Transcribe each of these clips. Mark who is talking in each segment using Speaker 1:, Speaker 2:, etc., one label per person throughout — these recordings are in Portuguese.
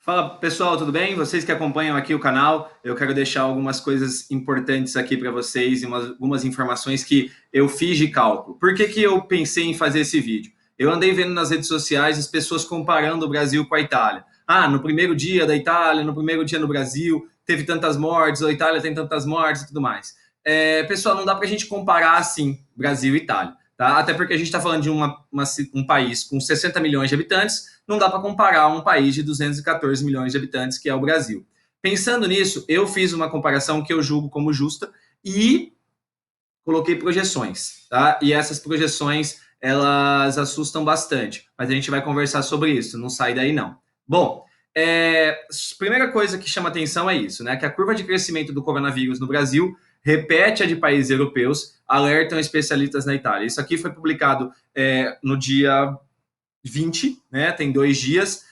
Speaker 1: Fala pessoal, tudo bem? Vocês que acompanham aqui o canal, eu quero deixar algumas coisas importantes aqui para vocês e algumas informações que eu fiz de cálculo. Por que eu pensei em fazer esse vídeo? Eu andei vendo nas redes sociais as pessoas comparando o Brasil com a Itália. Ah, no primeiro dia da Itália, no primeiro dia no Brasil, teve tantas mortes, a Itália tem tantas mortes e tudo mais. Pessoal, não dá para a gente comparar assim Brasil e Itália. Tá? Até porque a gente está falando de um país com 60 milhões de habitantes, não dá para comparar um país de 214 milhões de habitantes, que é o Brasil. Pensando nisso, eu fiz uma comparação que eu julgo como justa e coloquei projeções, tá? E essas projeções, elas assustam bastante, mas a gente vai conversar sobre isso, não sai daí não. Bom, primeira coisa que chama atenção é isso, né? Que a curva de crescimento do coronavírus no Brasil repete a de países europeus, alertam especialistas na Itália. Isso aqui foi publicado no dia 20, né? Tem 2 dias.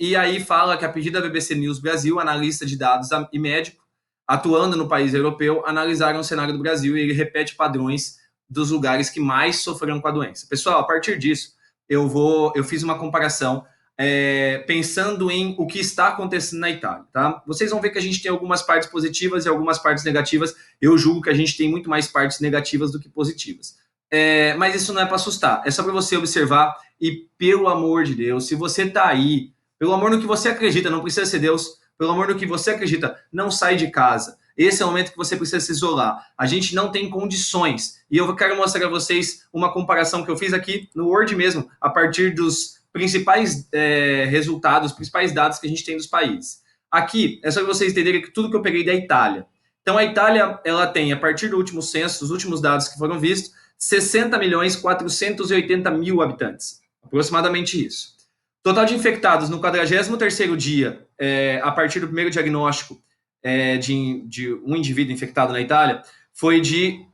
Speaker 1: E aí fala que a pedido da BBC News Brasil, analista de dados e médico, atuando no país europeu, analisaram o cenário do Brasil e ele repete padrões dos lugares que mais sofreram com a doença. Pessoal, a partir disso, eu fiz uma comparação pensando em o que está acontecendo na Itália. Tá? Vocês vão ver que a gente tem algumas partes positivas e algumas partes negativas. Eu julgo que a gente tem muito mais partes negativas do que positivas. Mas isso não é para assustar, é só para você observar e, pelo amor de Deus, se você está aí, pelo amor no que você acredita, não precisa ser Deus, pelo amor no que você acredita, não sai de casa. Esse é o momento que você precisa se isolar. A gente não tem condições. E eu quero mostrar a vocês uma comparação que eu fiz aqui no Word mesmo, a partir dos principais resultados, principais dados que a gente tem dos países. Aqui é só para vocês entenderem que tudo que eu peguei da Itália. Então a Itália, ela tem, a partir do último censo, dos últimos dados que foram vistos, 60 milhões 480 mil habitantes. Aproximadamente isso. Total de infectados no 43º dia, a partir do primeiro diagnóstico de um indivíduo infectado na Itália, foi de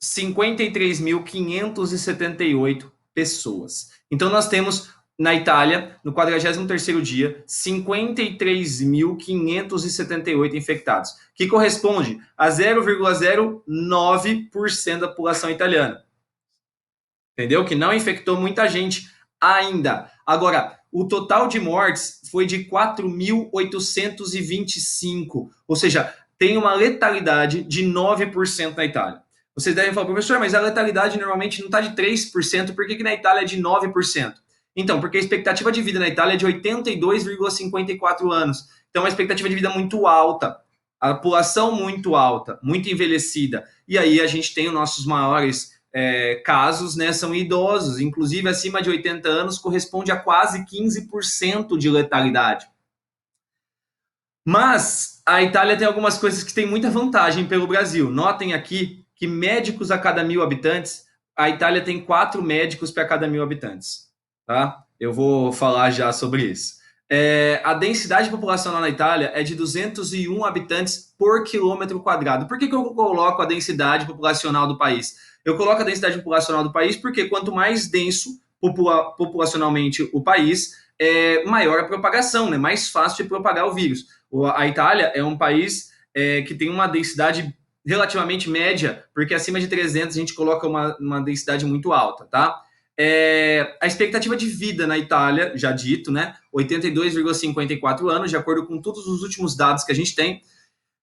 Speaker 1: 53.578 pessoas. Então, nós temos na Itália, no 43º dia, 53.578 infectados, que corresponde a 0,09% da população italiana. Entendeu? Que não infectou muita gente ainda. Agora, o total de mortes foi de 4.825, ou seja, tem uma letalidade de 9% na Itália. Vocês devem falar, professor, mas a letalidade normalmente não está de 3%, por que na Itália é de 9%? Então, porque a expectativa de vida na Itália é de 82,54 anos. Então, é uma expectativa de vida muito alta, a população muito alta, muito envelhecida. E aí a gente tem os nossos maiores casos, né, são idosos, inclusive acima de 80 anos, corresponde a quase 15% de letalidade. Mas a Itália tem algumas coisas que têm muita vantagem pelo Brasil. Notem aqui que médicos a cada 1.000 habitantes, a Itália tem 4 médicos para cada 1.000 habitantes. Tá? Eu vou falar já sobre isso. A densidade populacional na Itália é de 201 habitantes por quilômetro quadrado. Por que eu coloco a densidade populacional do país? Eu coloco a densidade populacional do país porque quanto mais denso populacionalmente o país, maior a propagação, né? Mais fácil de propagar o vírus. A Itália é um país que tem uma densidade relativamente média, porque acima de 300 a gente coloca uma densidade muito alta, tá? A expectativa de vida na Itália, já dito, né? 82,54 anos, de acordo com todos os últimos dados que a gente tem.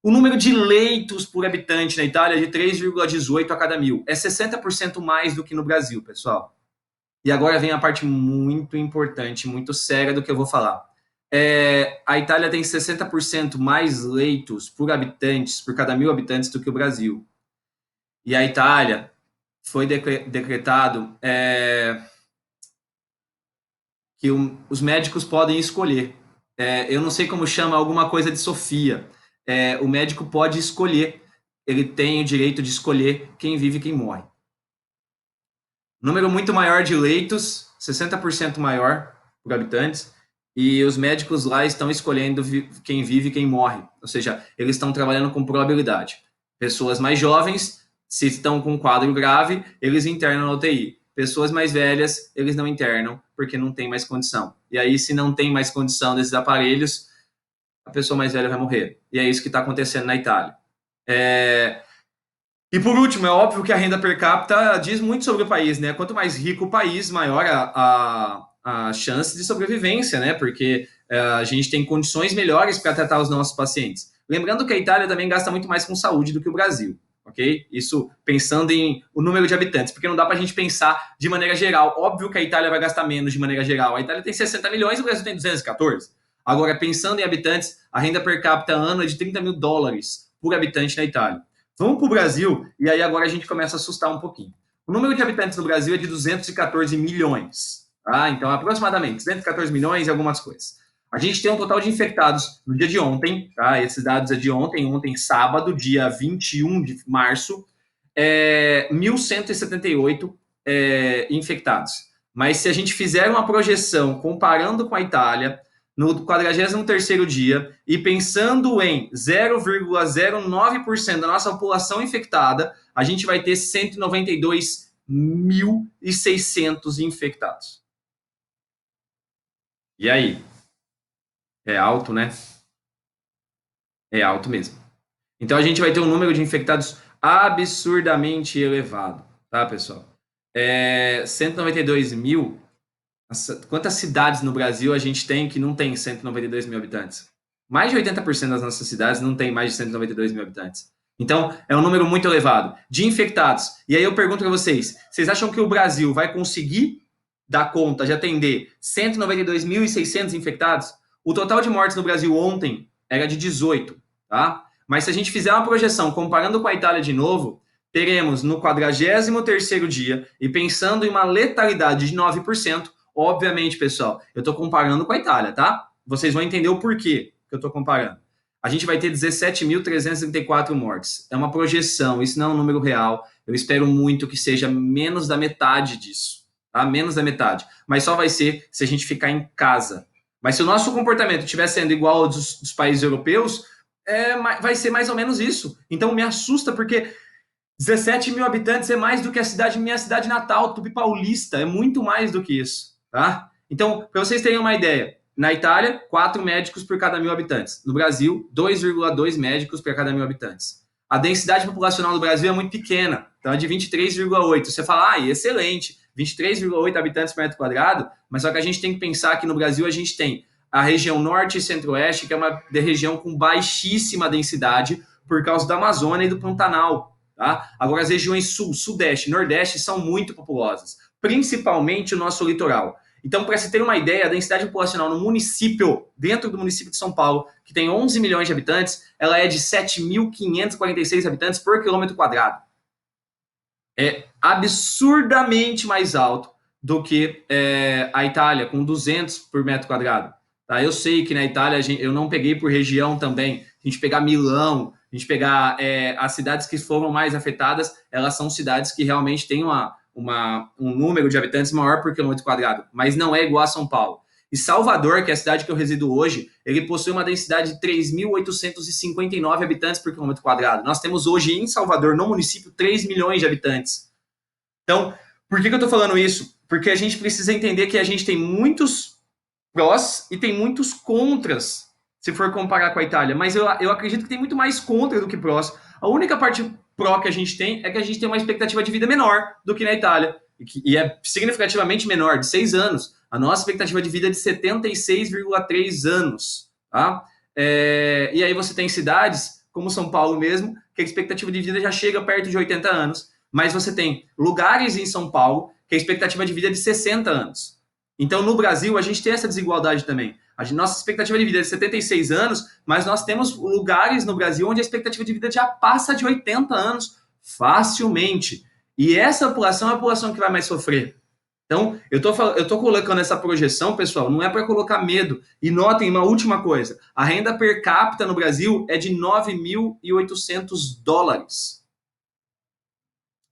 Speaker 1: O número de leitos por habitante na Itália é de 3,18 a cada 1.000. É 60% mais do que no Brasil, pessoal. E agora vem a parte muito importante, muito séria do que eu vou falar. A Itália tem 60% mais leitos por habitantes, por cada 1.000 habitantes, do que o Brasil. E a Itália foi decretado que os médicos podem escolher. Eu não sei como chama, alguma coisa de Sofia. O médico pode escolher, ele tem o direito de escolher quem vive e quem morre. Número muito maior de leitos, 60% maior por habitantes, e os médicos lá estão escolhendo quem vive e quem morre. Ou seja, eles estão trabalhando com probabilidade. Pessoas mais jovens, se estão com um quadro grave, eles internam na UTI. Pessoas mais velhas, eles não internam, porque não tem mais condição. E aí, se não tem mais condição desses aparelhos, a pessoa mais velha vai morrer. E é isso que está acontecendo na Itália. E por último, é óbvio que a renda per capita diz muito sobre o país, né? Quanto mais rico o país, maior a chance de sobrevivência, né? Porque a gente tem condições melhores para tratar os nossos pacientes. Lembrando que a Itália também gasta muito mais com saúde do que o Brasil, ok? Isso pensando em o número de habitantes, porque não dá para a gente pensar de maneira geral. Óbvio que a Itália vai gastar menos de maneira geral. A Itália tem 60 milhões e o Brasil tem 214. Agora, pensando em habitantes, a renda per capita ano é de 30 mil dólares por habitante na Itália. Vamos para o Brasil, e aí agora a gente começa a assustar um pouquinho. O número de habitantes no Brasil é de 214 milhões. Tá? Então, aproximadamente 214 milhões e algumas coisas. A gente tem um total de infectados no dia de ontem, tá? Esses dados é de ontem, sábado, dia 21 de março, 1.178 infectados. Mas se a gente fizer uma projeção comparando com a Itália, no 43º dia, e pensando em 0,09% da nossa população infectada, a gente vai ter 192.600 infectados. E aí? É alto, né? É alto mesmo. Então a gente vai ter um número de infectados absurdamente elevado, tá, pessoal? 192 mil. Quantas cidades no Brasil a gente tem que não tem 192 mil habitantes? Mais de 80% das nossas cidades não tem mais de 192 mil habitantes. Então, é um número muito elevado de infectados. E aí eu pergunto para vocês, vocês acham que o Brasil vai conseguir dar conta de atender 192.600 infectados? O total de mortes no Brasil ontem era de 18, tá? Mas se a gente fizer uma projeção comparando com a Itália de novo, teremos no 43º dia, e pensando em uma letalidade de 9%, obviamente, pessoal, eu estou comparando com a Itália, tá? Vocês vão entender o porquê que eu estou comparando. A gente vai ter 17.334 mortes. É uma projeção, isso não é um número real. Eu espero muito que seja menos da metade disso, tá? Menos da metade. Mas só vai ser se a gente ficar em casa. Mas se o nosso comportamento estiver sendo igual ao dos países europeus, vai ser mais ou menos isso. Então me assusta porque 17 mil habitantes é mais do que minha cidade natal, Tupi Paulista, é muito mais do que isso, tá? Então, para vocês terem uma ideia, na Itália, 4 médicos por cada 1.000 habitantes. No Brasil, 2,2 médicos por cada 1.000 habitantes. A densidade populacional do Brasil é muito pequena, então é de 23,8. Você fala, excelente, 23,8 habitantes por metro quadrado, mas só que a gente tem que pensar que no Brasil a gente tem a região norte e centro-oeste, que é uma região com baixíssima densidade por causa da Amazônia e do Pantanal. Tá? Agora, as regiões sul, sudeste e nordeste são muito populosas, principalmente o nosso litoral. Então, para se ter uma ideia, a densidade populacional no município, dentro do município de São Paulo, que tem 11 milhões de habitantes, ela é de 7.546 habitantes por quilômetro quadrado. É absurdamente mais alto do que a Itália, com 200 por metro quadrado. Tá? Eu sei que na Itália, eu não peguei por região também. A gente pegar Milão, a gente pegar as cidades que foram mais afetadas, elas são cidades que realmente têm um número de habitantes maior por quilômetro quadrado, mas não é igual a São Paulo. E Salvador, que é a cidade que eu resido hoje, ele possui uma densidade de 3.859 habitantes por quilômetro quadrado. Nós temos hoje em Salvador, no município, 3 milhões de habitantes. Então, por que eu estou falando isso? Porque a gente precisa entender que a gente tem muitos prós e tem muitos contras, se for comparar com a Itália. Mas eu acredito que tem muito mais contra do que prós. A única parte pró que a gente tem é que a gente tem uma expectativa de vida menor do que na Itália. E é significativamente menor, de 6 anos. A nossa expectativa de vida é de 76,3 anos. Tá? E aí você tem cidades, como São Paulo mesmo, que a expectativa de vida já chega perto de 80 anos. Mas você tem lugares em São Paulo que a expectativa de vida é de 60 anos. Então, no Brasil, a gente tem essa desigualdade também. Nossa expectativa de vida é de 76 anos, mas nós temos lugares no Brasil onde a expectativa de vida já passa de 80 anos facilmente. E essa população é a população que vai mais sofrer. Então, eu tô colocando essa projeção, pessoal, não é para colocar medo. E notem uma última coisa. A renda per capita no Brasil é de 9.800 dólares.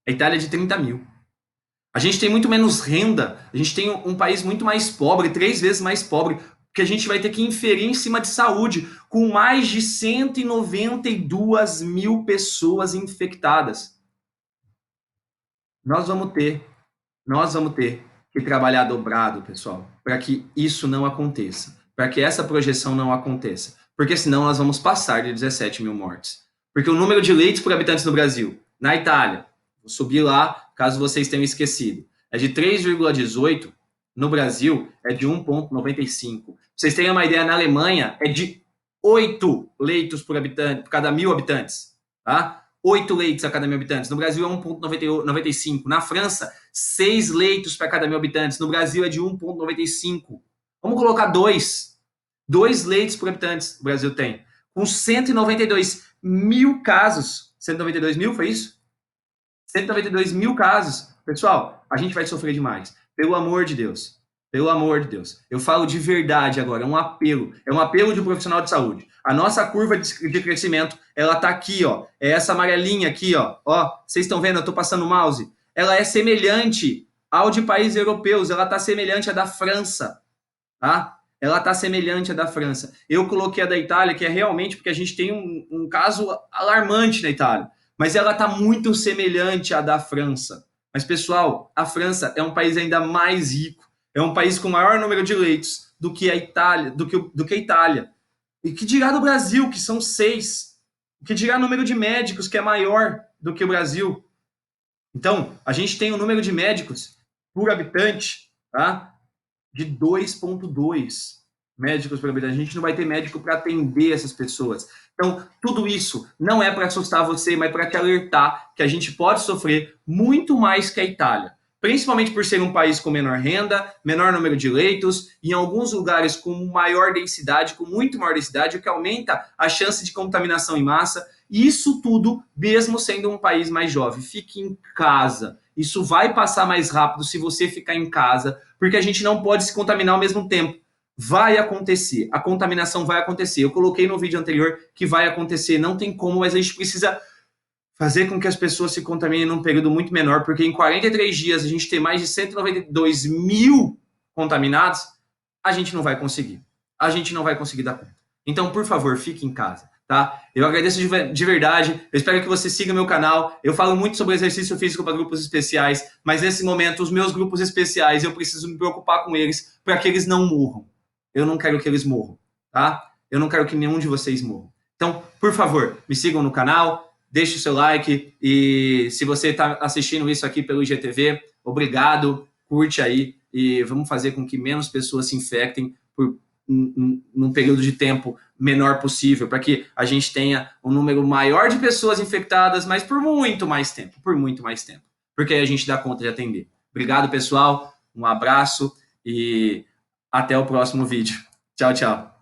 Speaker 1: A Itália é de 30 mil. A gente tem muito menos renda, a gente tem um país muito mais pobre, 3 vezes mais pobre, que a gente vai ter que inferir em cima de saúde, com mais de 192 mil pessoas infectadas. Nós vamos ter que trabalhar dobrado, pessoal, para que isso não aconteça, para que essa projeção não aconteça, porque senão nós vamos passar de 17 mil mortes. Porque o número de leitos por habitantes no Brasil, na Itália, vou subir lá, caso vocês tenham esquecido, é de 3,18 No Brasil, é de 1,95. Pra vocês terem uma ideia, na Alemanha, é de 8 leitos por habitante, por cada 1.000 habitantes. Tá? 8 leitos a cada 1.000 habitantes. No Brasil é 1,95. Na França, 6 leitos para cada 1.000 habitantes. No Brasil é de 1,95. Vamos colocar 2. 2 leitos por habitantes o Brasil tem. Com 192 mil casos. 192 mil, foi isso? 192 mil casos. Pessoal, a gente vai sofrer demais. Pelo amor de Deus. Pelo amor de Deus. Eu falo de verdade agora, é um apelo. É um apelo de um profissional de saúde. A nossa curva de crescimento, ela tá aqui, ó. É essa amarelinha aqui, ó. Ó, vocês estão vendo? Eu tô passando o mouse. Ela é semelhante ao de países europeus. Ela tá semelhante à da França, tá? Ela tá semelhante à da França. Eu coloquei a da Itália, que é realmente porque a gente tem um caso alarmante na Itália. Mas ela tá muito semelhante à da França. Mas, pessoal, a França é um país ainda mais rico. É um país com maior número de leitos do que a Itália, do que a Itália. E que dirá do Brasil, que são 6. Que dirá o número de médicos, que é maior do que o Brasil. Então, a gente tem um número de médicos por habitante, tá? De 2,2 médicos por habitante. A gente não vai ter médico para atender essas pessoas. Então, tudo isso não é para assustar você, mas para te alertar que a gente pode sofrer muito mais que a Itália. Principalmente por ser um país com menor renda, menor número de leitos, em alguns lugares com maior densidade, com muito maior densidade, o que aumenta a chance de contaminação em massa. E isso tudo, mesmo sendo um país mais jovem. Fique em casa. Isso vai passar mais rápido se você ficar em casa, porque a gente não pode se contaminar ao mesmo tempo. Vai acontecer, a contaminação vai acontecer. Eu coloquei no vídeo anterior que vai acontecer, não tem como, mas a gente precisa fazer com que as pessoas se contaminem num período muito menor, porque em 43 dias a gente ter mais de 192 mil contaminados, a gente não vai conseguir. A gente não vai conseguir dar conta. Então, por favor, fique em casa, tá? Eu agradeço de verdade, eu espero que você siga meu canal. Eu falo muito sobre exercício físico para grupos especiais, mas nesse momento, os meus grupos especiais, eu preciso me preocupar com eles para que eles não morram. Eu não quero que eles morram, tá? Eu não quero que nenhum de vocês morram. Então, por favor, me sigam no canal, deixe o seu like e se você está assistindo isso aqui pelo IGTV, obrigado, curte aí e vamos fazer com que menos pessoas se infectem por num período de tempo menor possível, para que a gente tenha um número maior de pessoas infectadas, mas por muito mais tempo, porque aí a gente dá conta de atender. Obrigado, pessoal, um abraço e até o próximo vídeo. Tchau, tchau.